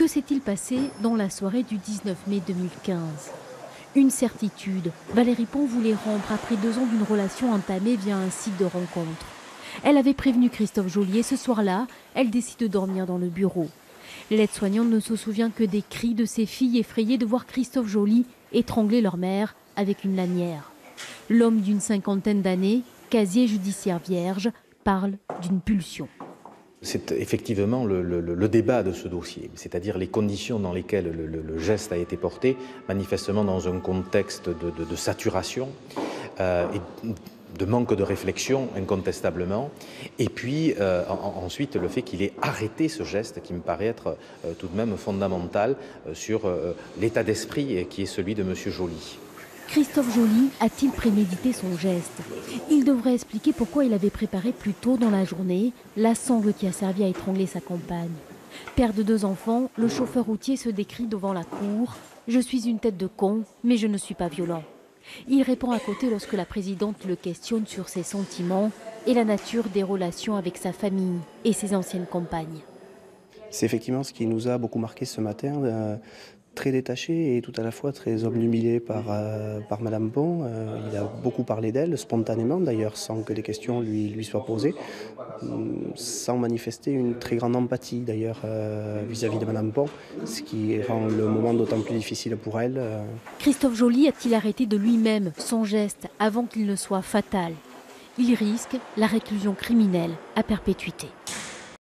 Que s'est-il passé dans la soirée du 19 mai 2015? Une certitude, Valérie Pon voulait rompre après 2 ans d'une relation entamée via un site de rencontre. Elle avait prévenu Christophe Joly et ce soir-là, elle décide de dormir dans le bureau. L'aide-soignante ne se souvient que des cris de ses filles effrayées de voir Christophe Joly étrangler leur mère avec une lanière. L'homme d'une 50aine d'années, casier judiciaire vierge, parle d'une pulsion. C'est effectivement le débat de ce dossier, c'est-à-dire les conditions dans lesquelles le geste a été porté, manifestement dans un contexte de saturation et de manque de réflexion, incontestablement, et puis ensuite le fait qu'il ait arrêté ce geste qui me paraît être tout de même fondamental sur l'état d'esprit qui est celui de M. Joly. Christophe Joly a-t-il prémédité son geste? Il devrait expliquer pourquoi il avait préparé plus tôt dans la journée la sangle qui a servi à étrangler sa compagne. Père de 2 enfants, le chauffeur routier se décrit devant la cour « Je suis une tête de con, mais je ne suis pas violent ». Il répond à côté lorsque la présidente le questionne sur ses sentiments et la nature des relations avec sa famille et ses anciennes compagnes. C'est effectivement ce qui nous a beaucoup marqué ce matin, très détaché et tout à la fois très obnubilé par Madame Pon. Il a beaucoup parlé d'elle, spontanément d'ailleurs, sans que des questions lui soient posées, sans manifester une très grande empathie d'ailleurs vis-à-vis de Madame Pon, ce qui rend le moment d'autant plus difficile pour elle. Christophe Joly a-t-il arrêté de lui-même son geste avant qu'il ne soit fatal? Il risque la réclusion criminelle à perpétuité.